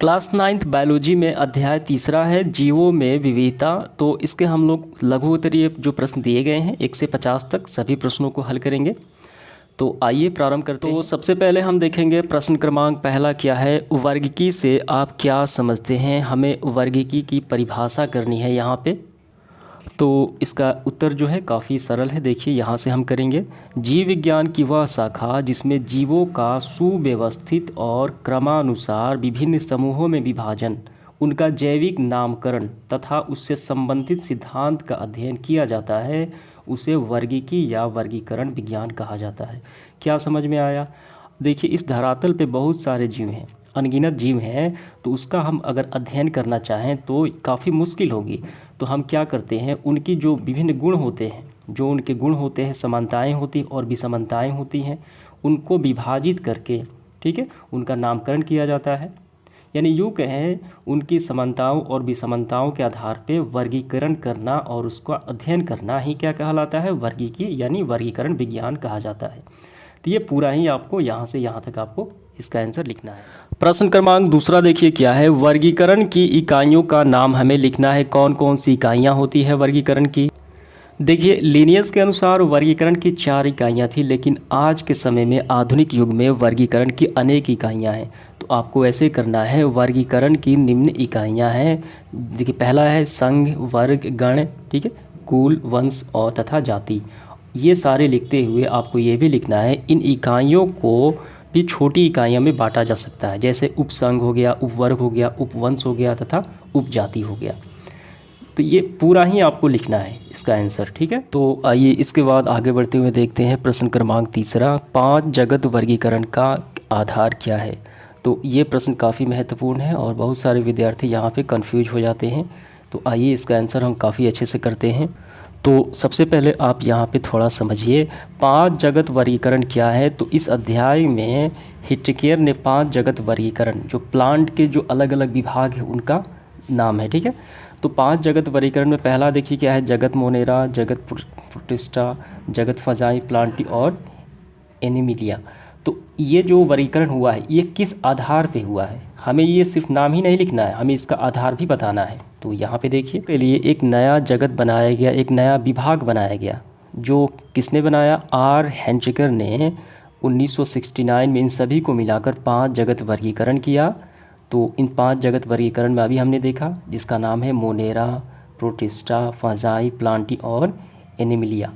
Class 9th biology में अध्याय तीसरा है जीवों में विविधता। तो इसके हम लोग लघु उत्तरीय जो प्रश्न दिए गए हैं 1 से 50 तक सभी प्रश्नों को हल करेंगे। तो आइए प्रारंभ करते हैं। तो सबसे पहले हम देखेंगे प्रश्न क्रमांक पहला क्या है, वर्गीकी से आप क्या समझते हैं। हमें वर्गीकी की परिभाषा करनी है यहाँ पे। तो इसका उत्तर जो है काफ़ी सरल है। देखिए यहाँ से हम करेंगे, जीव विज्ञान की वह शाखा जिसमें जीवों का सुव्यवस्थित और क्रमानुसार विभिन्न समूहों में विभाजन, उनका जैविक नामकरण तथा उससे संबंधित सिद्धांत का अध्ययन किया जाता है, उसे वर्गीकी या वर्गीकरण विज्ञान कहा जाता है। क्या समझ में आया। देखिए इस धरातल पे बहुत सारे जीव हैं, अनगिनत जीव हैं, तो उसका हम अगर अध्ययन करना चाहें तो काफ़ी मुश्किल होगी। तो हम क्या करते हैं, उनकी जो विभिन्न गुण होते हैं, जो उनके गुण होते हैं, समानताएं होती और विषमताएं होती हैं, उनको विभाजित करके, ठीक है, उनका नामकरण किया जाता है। यानी यूँ कहें, उनकी समानताओं और विषमताओं के आधार पे वर्गीकरण करना और उसका अध्ययन करना ही क्या कहलाता है, वर्गीकी यानी वर्गीकरण विज्ञान कहा जाता है। तो ये पूरा ही आपको यहाँ से यहाँ तक आपको इसका आंसर लिखना है। प्रश्न क्रमांक दूसरा देखिए क्या है, वर्गीकरण की इकाइयों का नाम हमें लिखना है। कौन कौन सी इकाइयाँ होती है वर्गीकरण की। देखिए लिनियस के अनुसार वर्गीकरण की 4 इकाइयाँ थी, लेकिन आज के समय में आधुनिक युग में वर्गीकरण की अनेक इकाइयाँ हैं। तो आपको ऐसे करना है, वर्गीकरण की निम्न इकाइयाँ हैं। देखिए पहला है संघ, वर्ग, गण, ठीक है, कुल, वंश और तथा जाति। ये सारे लिखते हुए आपको ये भी लिखना है, इन इकाइयों को भी छोटी इकाइयों में बांटा जा सकता है, जैसे उपसंघ हो गया, उपवर्ग हो गया, उपवंश हो गया तथा उपजाति हो गया। तो ये पूरा ही आपको लिखना है इसका आंसर, ठीक है। तो आइए इसके बाद आगे बढ़ते हुए देखते हैं प्रश्न क्रमांक तीसरा, 5 जगत वर्गीकरण का आधार क्या है। तो ये प्रश्न काफ़ी महत्वपूर्ण है और बहुत सारे विद्यार्थी यहाँ पे कंफ्यूज हो जाते हैं। तो आइए इसका आंसर हम काफ़ी अच्छे से करते हैं। तो सबसे पहले आप यहाँ पे थोड़ा समझिए 5 जगत वर्गीकरण क्या है। तो इस अध्याय में हिटकेयर ने 5 जगत वर्गीकरण, जो प्लांट के जो अलग अलग विभाग है उनका नाम है, ठीक है। तो 5 जगत वर्गीकरण में पहला देखिए क्या है, जगत मोनेरा, जगत प्रोटिस्टा, जगत फजाई प्लांटी और एनिमिलिया। तो ये जो वर्गीकरण हुआ है ये किस आधार पे हुआ है, हमें ये सिर्फ नाम ही नहीं लिखना है, हमें इसका आधार भी बताना है। तो यहाँ पे देखिए के लिए एक नया जगत बनाया गया, एक नया विभाग बनाया गया, जो किसने बनाया, आर हेंड्रिकर ने 1969 में इन सभी को मिलाकर 5 जगत वर्गीकरण किया। तो इन 5 जगत वर्गीकरण में अभी हमने देखा जिसका नाम है मोनेरा, प्रोटिस्टा, फजाई प्लांटी और एनिमिलिया।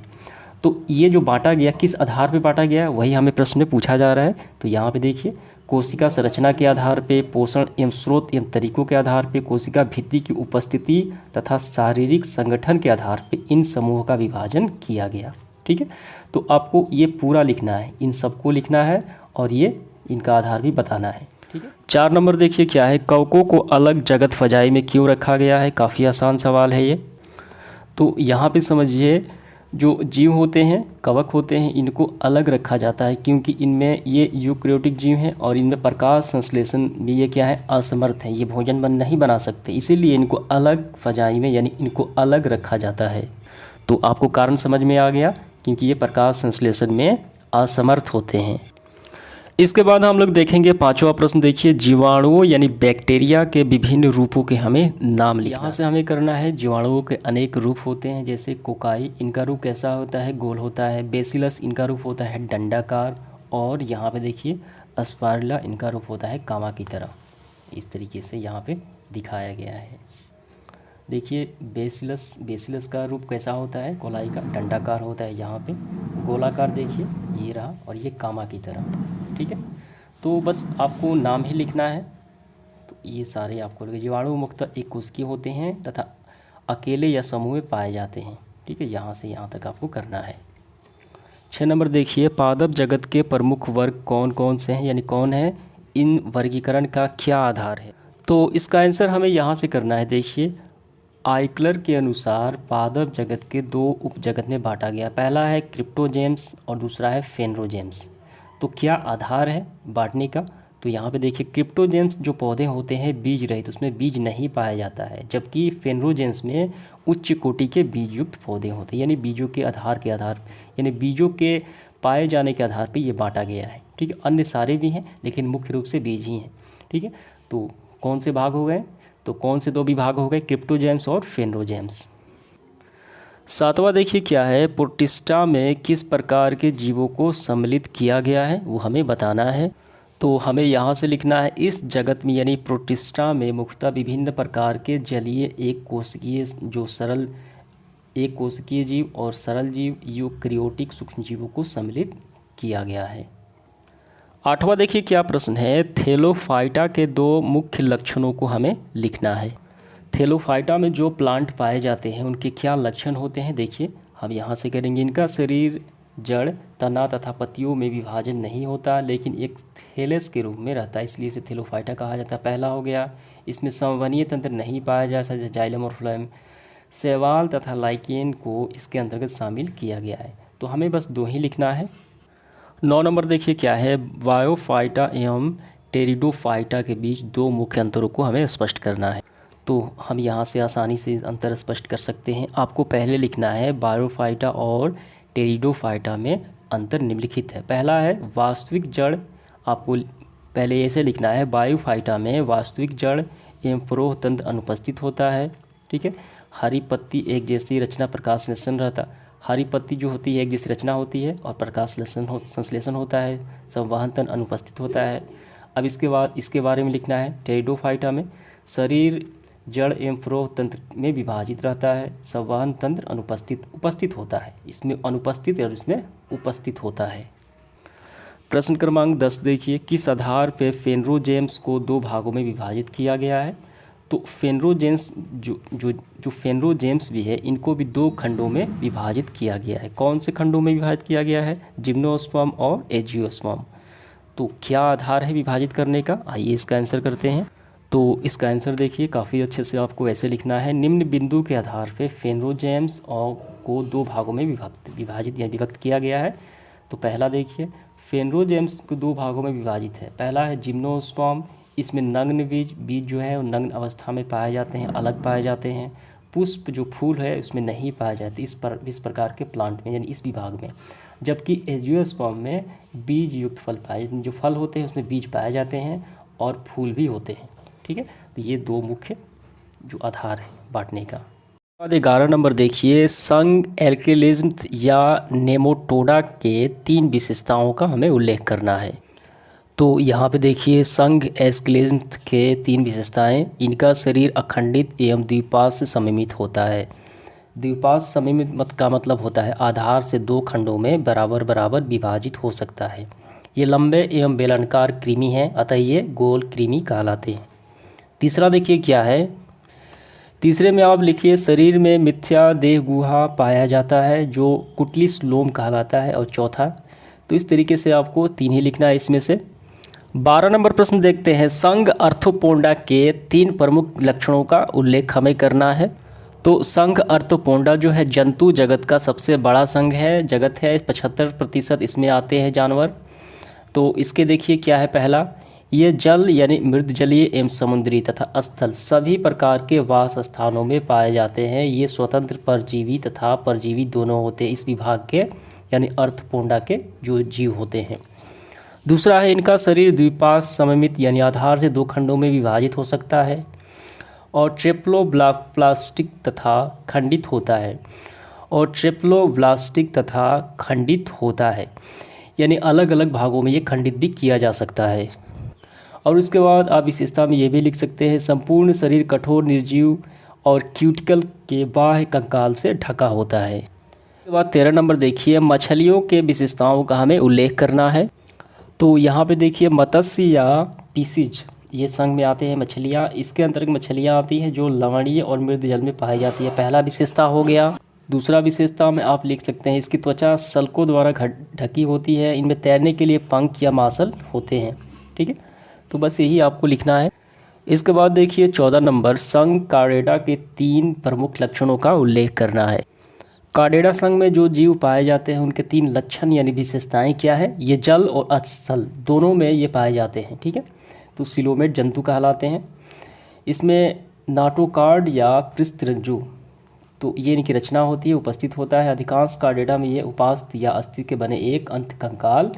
तो ये जो बांटा गया किस आधार पे बांटा गया वही हमें प्रश्न में पूछा जा रहा है। तो यहाँ पे देखिए कोशिका संरचना के आधार पे, पोषण एवं स्रोत एवं तरीकों के आधार पे, कोशिका भित्ति की उपस्थिति तथा शारीरिक संगठन के आधार पे इन समूहों का विभाजन किया गया, ठीक है। तो आपको ये पूरा लिखना है, इन सबको लिखना है और ये इनका आधार भी बताना है, ठीक है। 4 नंबर देखिए क्या है, कवकों को अलग जगत फजाई में क्यों रखा गया है। काफ़ी आसान सवाल है ये। तो यहाँ पे समझिए जो जीव होते हैं, कवक होते हैं, इनको अलग रखा जाता है क्योंकि इनमें ये यूकैरियोटिक जीव हैं और इनमें प्रकाश संश्लेषण भी ये क्या है, असमर्थ है, ये भोजन नहीं बना सकते, इसीलिए इनको अलग फजाई में यानी इनको अलग रखा जाता है। तो आपको कारण समझ में आ गया, क्योंकि ये प्रकाश संश्लेषण में असमर्थ होते हैं। इसके बाद हम लोग देखेंगे 5वां प्रश्न। देखिए जीवाणुओं यानी बैक्टीरिया के विभिन्न रूपों के हमें नाम लिखना। यहाँ से हमें करना है, जीवाणुओं के अनेक रूप होते हैं, जैसे कोकाई, इनका रूप कैसा होता है, गोल होता है। बेसिलस, इनका रूप होता है डंडाकार। और यहाँ पे देखिए अस्पार्ला, इनका रूप होता है कामा की तरह। इस तरीके से यहाँ पे दिखाया गया है। देखिए बेसिलस का रूप कैसा होता है, कोलाई का, डंडाकार होता है, यहाँ पे गोलाकार देखिए ये रहा, और ये कामा की तरह, ठीक है। तो बस आपको नाम ही लिखना है। तो ये सारे आपको जीवाणु मुख्यतः एक कोशिकीय होते हैं तथा अकेले या समूह में पाए जाते हैं, ठीक है। यहाँ से यहाँ तक आपको करना है। 6 नंबर देखिए, पादप जगत के प्रमुख वर्ग कौन कौन से हैं, यानी कौन है, इन वर्गीकरण का क्या आधार है। तो इसका आंसर हमें यहाँ से करना है। देखिए आइक्लर के अनुसार पादप जगत के 2 उपजगत में बांटा गया, पहला है क्रिप्टोजेम्स और दूसरा है फेनरोजेम्स। तो क्या आधार है बांटने का, तो यहाँ पे देखिए क्रिप्टोजेम्स जो पौधे होते हैं बीज रहित, उसमें बीज नहीं पाया जाता है, जबकि फेनरोजेम्स में उच्च कोटि के बीज युक्त पौधे होते हैं, यानी बीजों के आधार यानी बीजों के पाए जाने के आधार पर ये बांटा गया है, ठीक है। अन्य सारे भी हैं लेकिन मुख्य रूप से बीज ही हैं, ठीक है। तो कौन से भाग हो गए? तो कौन से 2 विभाग हो गए? क्रिप्टोजेम्स और फेनरोजेम्स। 7वां देखिए क्या है, प्रोटिस्टा में किस प्रकार के जीवों को सम्मिलित किया गया है, वो हमें बताना है। तो हमें यहाँ से लिखना है, इस जगत में यानी प्रोटिस्टा में मुख्यतः विभिन्न प्रकार के जलीय एक कोशिकीय जो सरल एक कोशिकीय जीव और सरल जीव यूकैरियोटिक सूक्ष्म जीवों को सम्मिलित किया गया है। 8वां देखिए क्या प्रश्न है, थैलोफाइटा के 2 मुख्य लक्षणों को हमें लिखना है। थैलोफाइटा में जो प्लांट पाए जाते हैं उनके क्या लक्षण होते हैं, देखिए हम यहाँ से करेंगे। इनका शरीर जड़, तना तथा पत्तियों में विभाजन नहीं होता, लेकिन एक थैलेस के रूप में रहता है, इसलिए इसे थैलोफाइटा कहा जाता है। पहला हो गया, इसमें संवहनीय तंत्र नहीं पाया जा सकता, जाइलम और फ्लोएम। शैवाल तथा लाइकेन को इसके अंतर्गत शामिल किया गया है। तो हमें बस 2 ही लिखना है। 9 नंबर देखिए क्या है, बायोफाइटा एवं टेरिडोफाइटा के बीच 2 मुख्य अंतरों को हमें स्पष्ट करना है। तो हम यहाँ से आसानी से अंतर स्पष्ट कर सकते हैं। आपको पहले लिखना है बायोफाइटा और टेरिडोफाइटा में अंतर निम्नलिखित है। पहला है वास्तविक जड़, आपको पहले ऐसे लिखना है, बायोफाइटा में वास्तविक जड़ एवं प्रोह तंत्र अनुपस्थित होता है। ठीक है, हरी पत्ती एक जैसी रचना प्रकाश संश्लेषण रहता, हरी पत्ती जो होती है एक जैसी रचना होती है और प्रकाश संश्लेषण होता है, संवहन तंत्र अनुपस्थित होता है। अब इसके बाद इसके बारे में लिखना है, टेरिडोफाइटा में शरीर जड़ एवं प्रोह तंत्र में विभाजित रहता है, संवहन तंत्र उपस्थित होता है, इसमें अनुपस्थित और इसमें उपस्थित होता है। प्रश्न क्रमांक 10 देखिए, किस आधार पर फेनरोजेम्स को 2 भागों में विभाजित किया गया है। तो फेनरोजेम्स जो फेनरोजेम्स भी है, इनको भी 2 खंडों में विभाजित किया गया है। कौन से खंडों में विभाजित किया गया है? जिम्नोस्पर्म और एंजियोस्पर्म। तो क्या आधार है विभाजित करने का, आइए इसका आंसर करते हैं। तो इसका आंसर देखिए काफ़ी अच्छे से आपको ऐसे लिखना है, निम्न बिंदु के आधार पर फेनरोजेम्स को 2 भागों में विभक्त किया गया है। तो पहला देखिए, फेनरोजेम्स को 2 भागों में विभाजित है। पहला है जिम्नोस्पर्म, इसमें नग्न बीज जो है वो नग्न अवस्था में पाए जाते हैं, अलग पाए जाते हैं। पुष्प जो फूल है उसमें नहीं पाए जाते इस प्रकार के प्लांट में, यानी इस विभाग में। जबकि एंजियोस्पर्म में बीज युक्त फल पाए, जो फल होते हैं उसमें बीज पाए जाते हैं और फूल भी होते हैं। ठीक है, तो ये 2 मुख्य जो आधार है बांटने का। बाद 11 नंबर देखिए, संघ एल्केलिज्म या नेमाटोडा के 3 विशेषताओं का हमें उल्लेख करना है। तो यहाँ पे देखिए संघ एल्केलिज्म के 3 विशेषताएं, इनका शरीर अखंडित एवं द्विपार्श्व सममित होता है। द्विपार्श्व सममित का मतलब होता है आधार से 2 खंडों में बराबर बराबर विभाजित हो सकता है। ये लंबे एवं बेलनाकार कृमि हैं, अतः ये गोल कृमि कहलाते हैं। तीसरा देखिए क्या है, तीसरे में आप लिखिए, शरीर में मिथ्या देह गुहा पाया जाता है जो कुटिलिस लोम कहलाता है। और चौथा, तो इस तरीके से आपको 3 ही लिखना है इसमें से। 12 नंबर प्रश्न देखते हैं, संघ आर्थ्रोपोडा के 3 प्रमुख लक्षणों का उल्लेख हमें करना है। तो संघ आर्थ्रोपोडा जो है जंतु जगत का सबसे बड़ा संघ है, जगत है, 75% इसमें आते हैं जानवर। तो इसके देखिए क्या है, पहला, ये जल यानी मृद जलीय एवं समुद्री तथा स्थल सभी प्रकार के वास स्थानों में पाए जाते हैं। ये स्वतंत्र परजीवी तथा परजीवी दोनों होते हैं इस विभाग के, यानी आर्थ्रोपोडा के जो जीव होते हैं। दूसरा है, इनका शरीर द्विपार्श्व सममित यानी आधार से 2 खंडों में विभाजित हो सकता है और ट्रेप्लोब्लास्टिक तथा खंडित होता है, यानी अलग अलग भागों में ये खंडित भी किया जा सकता है। और इसके बाद आप विशेषता में ये भी लिख सकते हैं, संपूर्ण शरीर कठोर निर्जीव और क्यूटिकल के बाह्य कंकाल से ढका होता है। इसके बाद 13 नंबर देखिए, मछलियों के विशेषताओं का हमें उल्लेख करना है। तो यहाँ पे देखिए मत्स्य या पीसीज ये संघ में आते हैं मछलियाँ, इसके अंतर्गत मछलियाँ आती हैं जो लवणीय और मृद जल में पाई जाती है, पहला विशेषता हो गया। दूसरा विशेषता में आप लिख सकते हैं, इसकी त्वचा सल्कों द्वारा ढकी होती है, इनमें तैरने के लिए पंख या मासल होते हैं। ठीक है, तो बस यही आपको लिखना है। इसके बाद देखिए 14 नंबर, संघ कार्डेटा के 3 प्रमुख लक्षणों का उल्लेख करना है। कार्डेटा संघ में जो जीव पाए जाते हैं उनके 3 लक्षण यानी विशेषताएं क्या है, ये जल और स्थल दोनों में ये पाए जाते हैं। ठीक है, तो सिलोमेट जंतु कहलाते हैं। इसमें नाटोकार्ड या पृष्ठरज्जु, तो ये इनकी रचना होती है, उपस्थित होता है। अधिकांश कार्डेटा में ये उपास्थ या अस्थि के बने एक अंत कंकाल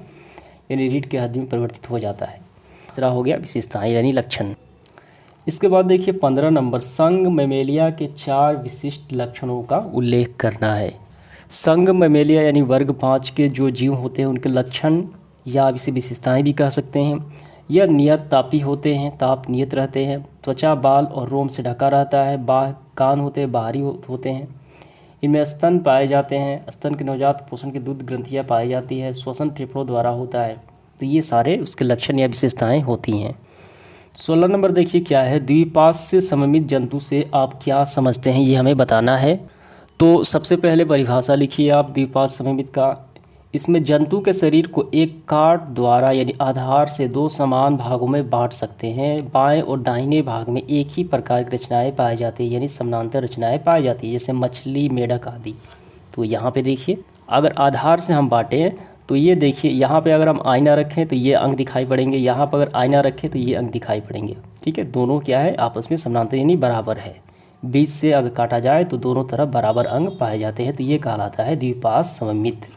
यानी रीढ़ के हड्डी में परिवर्तित हो जाता है। तीसरा हो गया विशेषताएं यानी लक्षण। इसके बाद देखिए 15 नंबर, संघ मैमेलिया के 4 विशिष्ट लक्षणों का उल्लेख करना है। संघ मैमेलिया यानी वर्ग 5 के जो जीव होते हैं उनके लक्षण या इसे विशेषताएं भी कह सकते हैं। यह नियत तापी होते हैं, ताप नियत रहते हैं, त्वचा बाल और रोम से ढका रहता है, बाह कान होते हैं बाहरी होते हैं, इनमें स्तन पाए जाते हैं, स्तन के नवजात पोषण की दूध ग्रंथियाँ पाई जाती है, श्वसन फेफड़ों द्वारा होता है। तो ये सारे उसके लक्षण या विशेषताएं होती हैं। 16 नंबर देखिए क्या है, द्विपार्श्व सममित जंतु से आप क्या समझते हैं, ये हमें बताना है। तो सबसे पहले परिभाषा लिखिए आप द्विपार्श्व सममित का। इसमें जंतु के शरीर को एक काट द्वारा यानी आधार से 2 समान भागों में बांट सकते हैं। बाएं और दाहिने भाग में एक ही प्रकार की रचनाएं पाई जाती है, यानी समानांतर रचनाएं पाई जाती है, जैसे मछली, मेढक आदि। तो यहाँ पे देखिए अगर आधार से हम बांटें तो ये देखिए यहाँ पे अगर हम आईना रखें तो ये अंग दिखाई पड़ेंगे, यहाँ पर अगर आईना रखें तो ये अंग दिखाई पड़ेंगे। ठीक है, दोनों क्या है आपस में समानांतर यानी बराबर है। बीच से अगर काटा जाए तो दोनों तरफ बराबर अंग पाए जाते हैं, तो ये कहलाता है द्विपार्श्व सममित।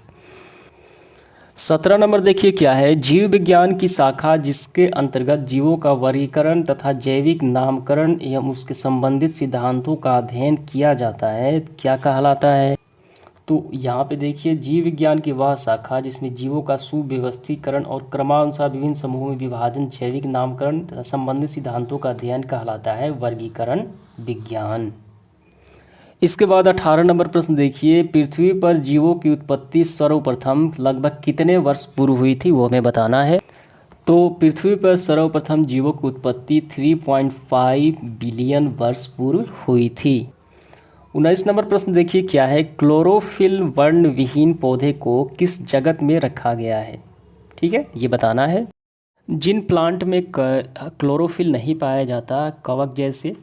17 नंबर देखिए क्या है, जीव विज्ञान की शाखा जिसके अंतर्गत जीवों का वर्गीकरण तथा जैविक नामकरण एवं उसके संबंधित सिद्धांतों का अध्ययन किया जाता है, क्या कहलाता है। तो यहाँ पे देखिए जीव विज्ञान की वह शाखा जिसमें जीवों का सुव्यवस्थीकरण और क्रमानुसार विभिन्न समूहों में विभाजन, जैविक नामकरण तथा संबंधित सिद्धांतों का अध्ययन कहलाता है वर्गीकरण विज्ञान। इसके बाद 18 नंबर प्रश्न देखिए, पृथ्वी पर जीवों की उत्पत्ति सर्वप्रथम लगभग कितने वर्ष पूर्व हुई थी, वो हमें बताना है। तो पृथ्वी पर सर्वप्रथम जीवों की उत्पत्ति 3.5 बिलियन वर्ष पूर्व हुई थी। 19 नंबर प्रश्न देखिए क्या है, क्लोरोफिल वर्ण विहीन पौधे को किस जगत में रखा गया है। ठीक है, ये बताना है। जिन प्लांट में क्लोरोफिल नहीं पाया जाता, कवक जैसे,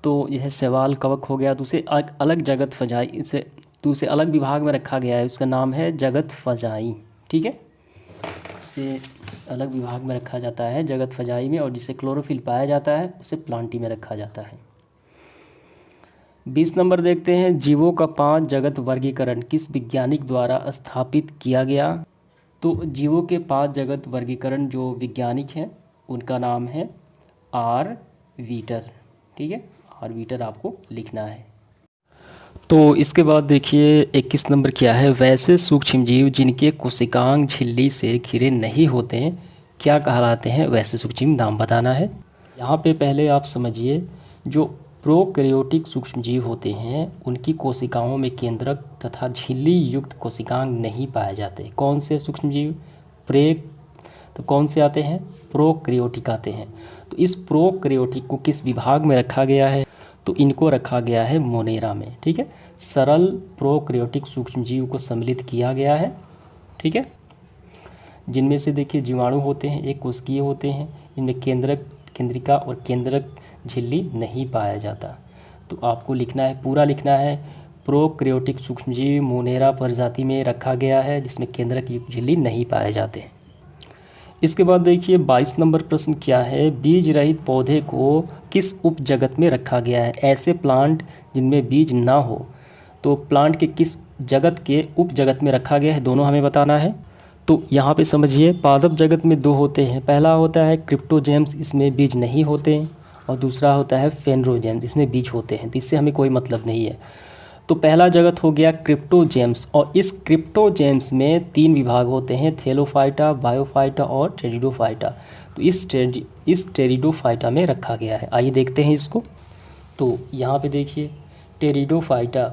तो यह शैवाल कवक हो गया, तो उसे अलग जगत फजाई, इसे तो उसे अलग विभाग में रखा गया है, उसका नाम है जगत फजाई। ठीक है, उसे अलग विभाग में रखा जाता है जगत फजाई में, और जिसे क्लोरोफिल पाया जाता है उसे प्लांटी में रखा जाता है। 20 नंबर देखते हैं, जीवों का 5 जगत वर्गीकरण किस वैज्ञानिक द्वारा स्थापित किया गया। तो जीवों के 5 जगत वर्गीकरण जो वैज्ञानिक हैं उनका नाम है आर वीटर। ठीक है, आर वीटर आपको लिखना है। तो इसके बाद देखिए 21 नंबर क्या है, वैसे सूक्ष्म जीव जिनके कोशिकांग झिल्ली से घिरे नहीं होते हैं क्या कहलाते हैं, वैसे सूक्ष्म नाम बताना है। यहाँ पे पहले आप समझिए, जो प्रोकैरियोटिक सूक्ष्म जीव होते हैं उनकी कोशिकाओं में केंद्रक तथा झिल्ली युक्त कोशिकांग नहीं पाए जाते। कौन से सूक्ष्म जीव, तो कौन से आते हैं, प्रोकैरियोटिक आते हैं। तो इस प्रोकैरियोटिक को किस विभाग में रखा गया है, तो इनको रखा गया है मोनेरा में। ठीक है, सरल प्रोकैरियोटिक सूक्ष्म जीव को सम्मिलित किया गया है। ठीक है, जिनमें से देखिए जीवाणु होते हैं, एक कोशिकीय होते हैं, इनमें केंद्रक, केंद्रिका और केंद्रक झिल्ली नहीं पाया जाता। तो आपको लिखना है, पूरा लिखना है, प्रोकैरियोटिक सूक्ष्मजीव मोनेरा प्रजाति में रखा गया है जिसमें केंद्रक युक्त झिल्ली नहीं पाए जाते। इसके बाद देखिए 22 नंबर प्रश्न क्या है, बीज रहित पौधे को किस उप जगत में रखा गया है। ऐसे प्लांट जिनमें बीज ना हो, तो प्लांट के किस जगत के उप जगत में रखा गया है, दोनों हमें बताना है। तो यहाँ पे समझिए, पादप जगत में 2 होते हैं, पहला होता है क्रिप्टोजेम्स, इसमें बीज नहीं होते, और दूसरा होता है फेनरोजेम्स, इसमें बीज होते हैं। तो इससे हमें कोई मतलब नहीं है। तो पहला जगत हो गया क्रिप्टोजेम्स, और इस क्रिप्टोजेम्स में 3 विभाग होते हैं, थैलोफाइटा, बायोफाइटा और टेरिडोफाइटा। तो इस टेरिडोफाइटा में रखा गया है। आइए देखते हैं इसको। तो यहाँ पे देखिए टेरिडोफाइटा,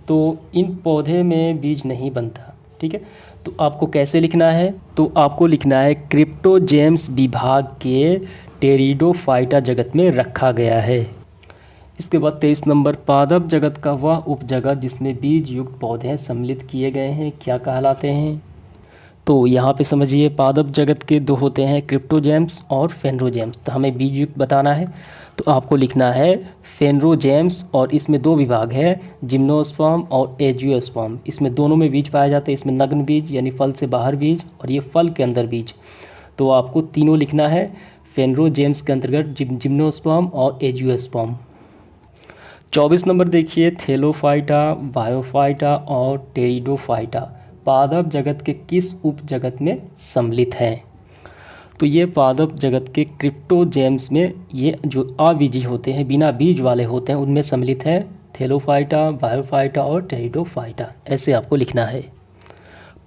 तो इन पौधे में बीज नहीं बनता। ठीक है, तो आपको कैसे लिखना है, तो आपको लिखना है क्रिप्टोजेम्स विभाग के टेरिडोफाइटा जगत में रखा गया है। इसके बाद 23 नंबर, पादप जगत का वह उपजगत जिसमें बीज युक्त पौधे सम्मिलित किए गए हैं क्या कहलाते हैं। तो यहाँ पे समझिए, पादप जगत के 2 होते हैं, क्रिप्टोजेम्स और फेनरोजेम्स। तो हमें बीज युक्त बताना है, तो आपको लिखना है फेनरोजेम्स, और इसमें 2 विभाग है, जिम्नोस्पर्म और एंजियोस्पर्म। इसमें दोनों में बीज पाए जाते हैं, इसमें नग्न बीज यानी फल से बाहर बीज, और ये फल के अंदर बीज। तो आपको तीनों लिखना है, फेनरोजेम्स के अंतर्गत जिम्नोस्पर्म और एंजियोस्पर्म। 24 नंबर देखिए, थैलोफाइटा, बायोफाइटा और टेरिडोफाइटा पादप जगत के किस उप जगत में सम्मिलित हैं। तो ये पादप जगत के क्रिप्टोजेम्स में ये जो अबीजी होते हैं, बिना बीज वाले होते हैं, उनमें सम्मिलित है थैलोफाइटा, बायोफाइटा और टेरिडोफाइटा। ऐसे आपको लिखना है।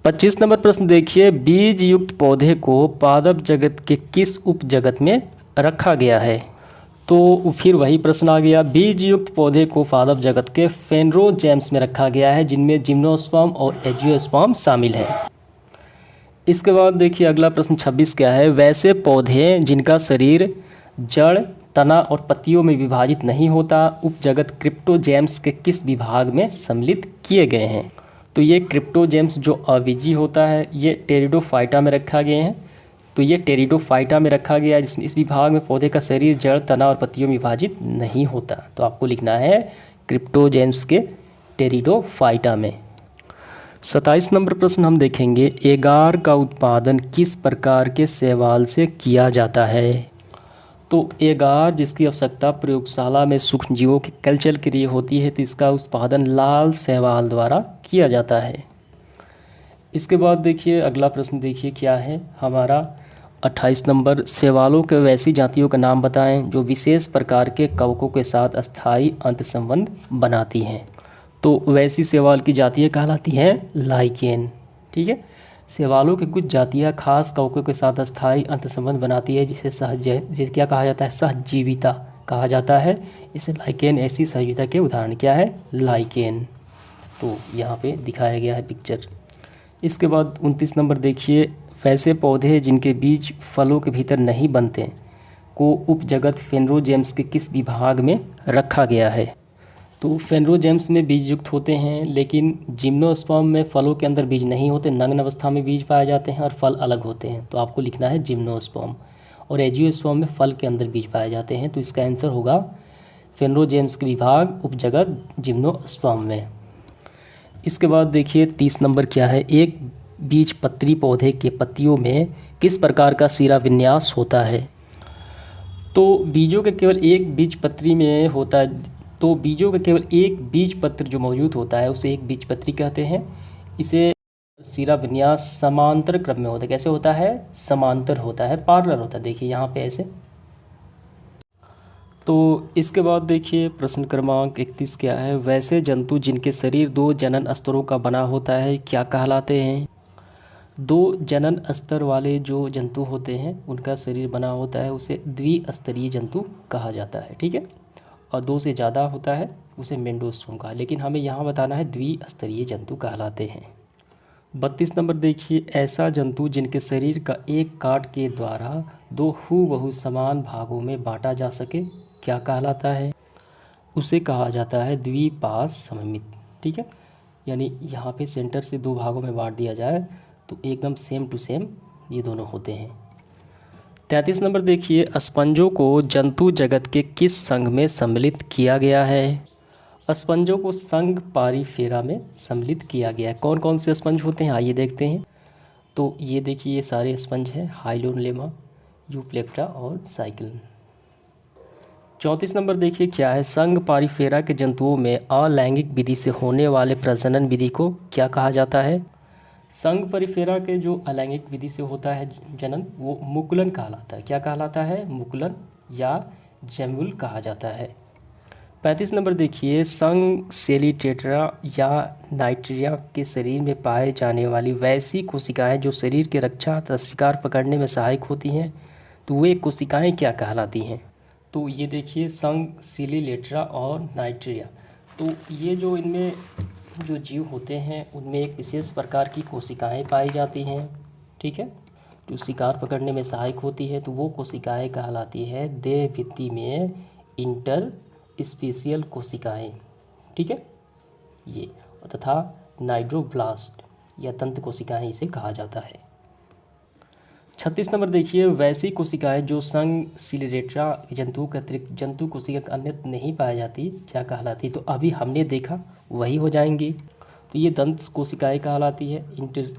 25 नंबर प्रश्न देखिए, बीज युक्त पौधे को पादप जगत के किस उप जगत में रखा गया है? तो फिर वही प्रश्न आ गया, बीज युक्त पौधे को पादप जगत के फेनरोजेम्स में रखा गया है, जिनमें जिम्नोस्पर्म और एंजियोस्पर्म शामिल है। इसके बाद देखिए अगला प्रश्न 26 क्या है, वैसे पौधे जिनका शरीर जड़, तना और पत्तियों में विभाजित नहीं होता, उपजगत क्रिप्टोजेम्स के किस विभाग में सम्मिलित किए गए हैं? तो ये क्रिप्टोजेम्स जो अबीजी होता है ये टेरिडोफाइटा में रखा गए हैं। तो ये टेरिडोफाइटा में रखा गया है, जिसमें इस विभाग में पौधे का शरीर जड़, तना और पत्तियों में विभाजित नहीं होता। तो आपको लिखना है क्रिप्टोजेम्स के टेरिडोफाइटा में। 27 नंबर प्रश्न हम देखेंगे, एगार का उत्पादन किस प्रकार के शैवाल से किया जाता है? तो एगार जिसकी आवश्यकता प्रयोगशाला में सूक्ष्म जीवों के कल्चर के लिए होती है, तो इसका उत्पादन लाल शैवाल द्वारा किया जाता है। इसके बाद देखिए अगला प्रश्न देखिए क्या है हमारा 28 नंबर, शैवालों के वैसी जातियों का नाम बताएं जो विशेष प्रकार के कवकों के साथ अस्थायी अंतःसंबंध बनाती हैं। तो वैसी शैवाल की जातियाँ कहलाती हैं लाइकेन। ठीक है, शैवालों की कुछ जातियाँ खास कवकों के साथ अस्थायी अंतःसंबंध बनाती है, जिसे क्या कहा जाता है? सहजीविता कहा जाता है। इसे लाइकेन ऐसी सहजीविता के उदाहरण क्या है? लाइकेन। तो यहाँ पे दिखाया गया है पिक्चर। इसके बाद 29 नंबर देखिए, वैसे पौधे जिनके बीज फलों के भीतर नहीं बनते को उपजगत फेनरोजेम्स के किस विभाग में रखा गया है? तो फेनरोजेम्स में बीज युक्त होते हैं, लेकिन जिम्नोस्पर्म में फलों के अंदर बीज नहीं होते, नग्न अवस्था में बीज पाए जाते हैं और फल अलग होते हैं। तो आपको लिखना है जिम्नोस्पर्म। और एंजियोस्पर्म में फल के अंदर बीज पाए जाते हैं। तो इसका आंसर होगा फेनरोजेम्स के विभाग उपजगत जिम्नोस्पर्म में। इसके बाद देखिए 30 नंबर क्या है, एक बीजपत्री पौधे के पत्तियों में किस प्रकार का सिरा विन्यास होता है? तो बीजों के केवल एक बीजपत्री में होता है। तो बीजों के केवल एक बीजपत्र जो मौजूद होता है उसे एक बीजपत्री कहते हैं। इसे सिरा विन्यास समांतर क्रम में होता है। कैसे होता है? समांतर होता है, पैरेलल होता है। देखिए यहाँ पे ऐसे। तो इसके बाद देखिए प्रश्न क्रमांक 31 क्या है, वैसे जंतु जिनके शरीर 2 जनन स्तरों का बना होता है क्या कहलाते हैं? 2 जनन स्तर वाले जो जंतु होते हैं उनका शरीर बना होता है उसे द्विस्तरीय जंतु कहा जाता है। ठीक है, और 2 से ज़्यादा होता है उसे मेंडोस्पर्म कहा, लेकिन हमें यहाँ बताना है द्विस्तरीय जंतु कहलाते हैं। 32 नंबर देखिए, ऐसा जंतु जिनके शरीर का एक काट के द्वारा 2 हूबहू समान भागों में बांटा जा सके क्या कहलाता है? उसे कहा जाता है द्विपाश सममित। ठीक है, यानी यहाँ पे सेंटर से 2 भागों में बांट दिया जाए तो एकदम सेम टू सेम ये दोनों होते हैं। 33 नंबर देखिए, स्पंजों को जंतु जगत के किस संघ में सम्मिलित किया गया है? स्पंजों को संघ पारिफेरा में सम्मिलित किया गया है। कौन कौन से स्पंज होते हैं आइए देखते हैं। तो ये देखिए ये सारे स्पंज हैं, हाइलोलेमा, यूप्लेक्ट्रा और साइक्लिन। 34 नंबर देखिए क्या है, संघ पारिफेरा के जंतुओं में अलैंगिक विधि से होने वाले प्रजनन विधि को क्या कहा जाता है? संघ परिफेरा के जो अलैंगिक विधि से होता है जनन वो मुकुलन कहलाता है। क्या कहलाता है? मुकुलन या जेमुल कहा जाता है। 35 नंबर देखिए, संघ सेलिटेट्रा या नाइट्रिया के शरीर में पाए जाने वाली वैसी कोशिकाएं जो शरीर के रक्षा तथा शिकार पकड़ने में सहायक होती हैं, तो वे कोशिकाएं क्या कहलाती हैं? तो ये देखिए संघ सेलिटेट्रा और नाइट्रिया, तो ये जो इनमें जो जीव होते हैं उनमें एक विशेष प्रकार की कोशिकाएं पाई जाती हैं। ठीक है, जो शिकार पकड़ने में सहायक होती है, तो वो कोशिकाएं कहलाती है देह भित्ति में इंटर स्पेशियल कोशिकाएं। ठीक है, ये तथा नाइट्रोब्लास्ट या तंत्र कोशिकाएं इसे कहा जाता है। 36 नंबर देखिए, वैसी कोशिकाएं जो संघ सिलिरेट्रा जंतु के अतिरिक्त जंतु कोशिका अन्यत्र नहीं पाई जाती क्या कहलाती? तो अभी हमने देखा वही हो जाएंगी। तो ये दंत कोशिकाएं कहलाती है।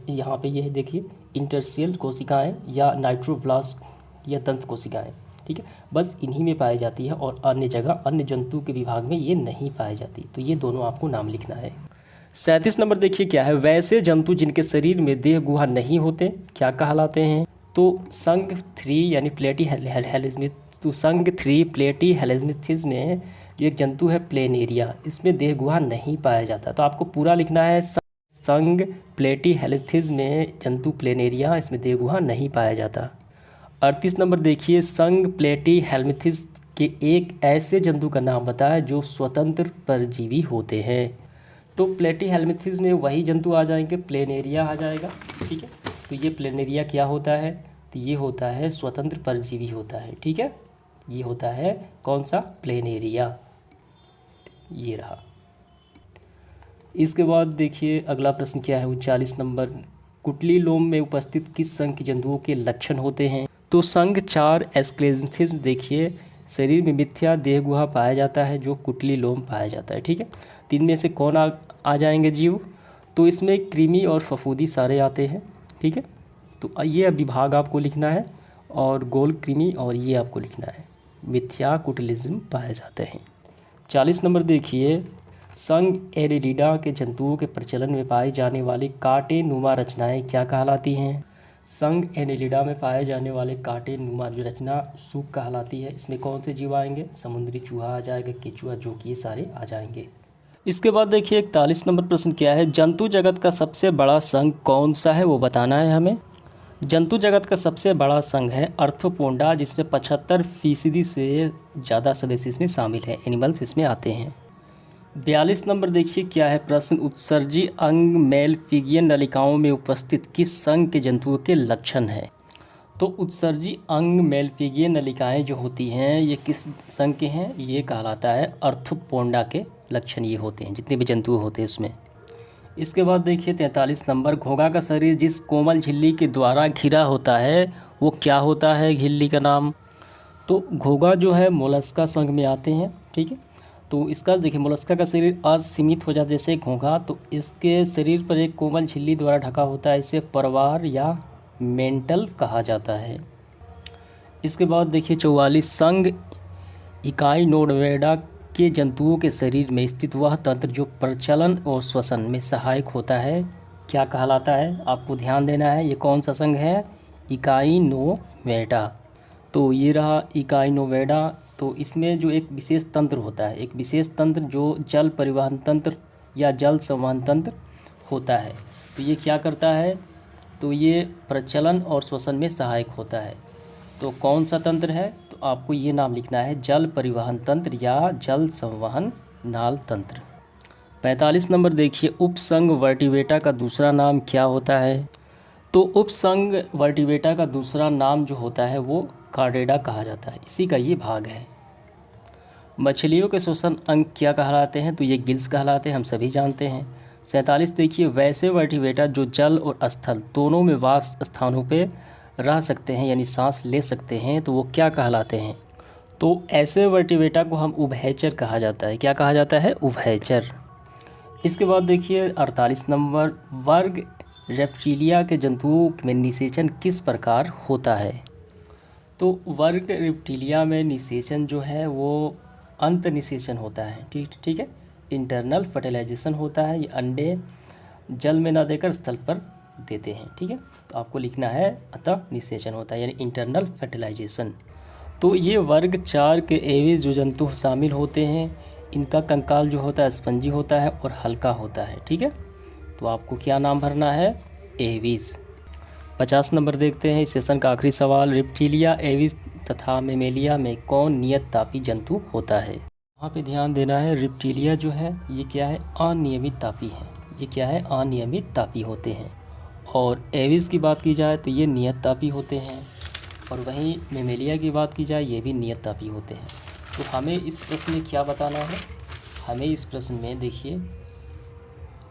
यहाँ पे ये देखिए इंटरसेल कोशिकाएं या नाइट्रोब्लास्ट या दंत कोशिकाएं। ठीक है, बस इन्हीं में पाई जाती है और अन्य जगह अन्य जंतु के विभाग में ये नहीं पाई जाती। तो ये दोनों आपको नाम लिखना है। 37 नंबर देखिए क्या है, वैसे जंतु जिनके शरीर में देह गुहा नहीं होते क्या कहलाते हैं? तो संघ 3 यानी प्लेटी हेलेज्मिथ, तो संघ 3 प्लेटी हेलेज्मिथिस में जो एक जंतु है प्लेनेरिया, इसमें देह गुहा नहीं पाया जाता। तो आपको पूरा लिखना है संघ प्लेटी हेलेथिस में जंतु प्लेनेरिया, इसमें देह गुहा नहीं पाया जाता। 38 नंबर देखिए, संघ प्लेटी हेल्मिथिस के एक ऐसे जंतु का नाम बताएं जो स्वतंत्र परजीवी होते हैं। तो प्लेटी हेल्मिथिस में वही जंतु आ जाएंगे, प्लेनेरिया आ जाएगा, ठीक है। तो ये प्लेनेरिया क्या होता है, तो ये होता है स्वतंत्र परजीवी होता है, ठीक है। ये होता है कौन सा, प्लेनेरिया, ये रहा। इसके बाद देखिए अगला प्रश्न क्या है, 39 नंबर, कुटली लोम में उपस्थित किस संघ के जंतुओं के लक्षण होते हैं। तो संघ 4 एस्क्लेज्मिथिस देखिए शरीर में मिथ्या देह गुहा पाया जाता है जो कुटली लोम पाया जाता है, ठीक है। तीन में से कौन आ जाएंगे जीव, तो इसमें कृमि और फफूंदी सारे आते हैं, ठीक है। तो ये विभाग आपको लिखना है, और गोल कृमि और ये आपको लिखना है, मिथ्या कुटिलिज्म पाए जाते हैं। 40 नंबर देखिए, संघ एनेलिडा के जंतुओं के प्रचलन में पाई जाने वाली कांटे नुमा रचनाएं क्या कहलाती हैं। संघ एनेलिडा में पाए जाने वाले कांटे नुमा जो रचना सूक कहलाती है। इसमें कौन से जीव आएंगे, समुद्री चूहा आ जाएगा, केचुआ, जो कि ये सारे आ जाएंगे। इसके बाद देखिए 41 नंबर प्रश्न क्या है, जंतु जगत का सबसे बड़ा संघ कौन सा है, वो बताना है हमें। जंतु जगत का सबसे बड़ा संघ है आर्थ्रोपोडा, जिसमें 75% से ज़्यादा सदस्य इसमें शामिल हैं, एनिमल्स इसमें आते हैं। 42 नंबर देखिए क्या है प्रश्न, उत्सर्जी अंग मेलफिगियन नलिकाओं में उपस्थित किस संघ के जंतुओं के लक्षण हैं। तो उत्सर्जी अंग मेलफिगियन नलिकाएं जो होती हैं ये किस संघ के हैं, ये कहलाता है आर्थ्रोपोडा के लक्षण ये होते हैं, जितने भी जंतु होते हैं उसमें। इसके बाद देखिए 43 नंबर, घोंघा का शरीर जिस कोमल झिल्ली के द्वारा घिरा होता है वो क्या होता है, झिल्ली का नाम। तो घोंघा जो है मोलस्का संघ में आते हैं, ठीक है। तो इसका देखिए मोलस्का का शरीर असीमित हो जाता है जैसे घोंघा, तो इसके शरीर पर एक कोमल झिल्ली द्वारा ढका होता है, इसे परवार या मेंटल कहा जाता है। इसके बाद देखिए 44, संघ इकाइनोडर्मेडा के जंतुओं के शरीर में स्थित वह तंत्र जो प्रचलन और श्वसन में सहायक होता है क्या कहलाता है। आपको ध्यान देना है, ये कौन सा संघ है, इकाइनोवेडा। तो ये रहा इकाइनोवेडा। तो इसमें जो एक विशेष तंत्र होता है, एक विशेष तंत्र जो जल परिवहन तंत्र या जल संवहन तंत्र होता है, तो ये क्या करता है, तो ये प्रचलन और श्वसन में सहायक होता है। तो कौन सा तंत्र है, तो आपको ये नाम लिखना है, जल परिवहन तंत्र या जल संवहन नाल तंत्र। 45 नंबर देखिए, उपसंघ वर्टिब्रेटा का दूसरा नाम क्या होता है। तो उपसंघ वर्टिब्रेटा का दूसरा नाम जो होता है वो कार्डेडा कहा जाता है, इसी का ये भाग है। मछलियों के श्वसन अंग क्या कहलाते हैं, तो ये गिल्स कहलाते हैं, हम सभी जानते हैं। 47 देखिए, वैसे वर्टिब्रेटा जो जल और स्थल दोनों में वास स्थानों पे रह सकते हैं यानी सांस ले सकते हैं, तो वो क्या कहलाते हैं। तो ऐसे वर्टिब्रेटा को हम उभयचर कहा जाता है, क्या कहा जाता है, उभयचर। इसके बाद देखिए 48 नंबर, वर्ग रेप्टिलिया के जंतुओं में निषेचन किस प्रकार होता है। तो वर्ग रेप्टिलिया में निषेचन जो है वो अंत निषेचन होता है, ठीक है, इंटरनल फर्टिलाइजेशन होता है। ये अंडे जल में ना देकर स्थल पर देते हैं, ठीक है। तो आपको लिखना है अतः निषेचन होता है यानी इंटरनल फर्टिलाइजेशन। तो ये वर्ग 4 के एविस जो जंतु शामिल होते हैं, इनका कंकाल जो होता है स्पंजी होता है और हल्का होता है, ठीक है। तो आपको क्या नाम भरना है, एविस। 50 नंबर देखते हैं इस सेशन का आखिरी सवाल, रेप्टिलिया, एविस तथा मेमेलिया में कौन नियत तापी जंतु होता है। यहाँ पे ध्यान देना है, रेप्टिलिया जो है ये क्या है, अनियमित तापी है, ये क्या है, अनियमित तापी होते हैं। और एविस की बात की जाए तो ये नियत तापी होते हैं, और वहीं मेमेलिया की बात की जाए ये भी नियत तापी होते हैं। तो हमें इस प्रश्न में क्या बताना है, हमें इस प्रश्न में देखिए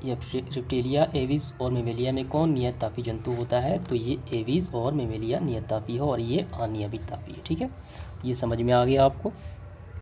ये रेप्टिलिया, एविस और मेमेलिया में कौन नियत तापी जंतु होता है, तो ये एविस और मेमेलिया नियत तापी हो और ये अनियमित तापी है, ठीक है। ये समझ में आ गया आपको।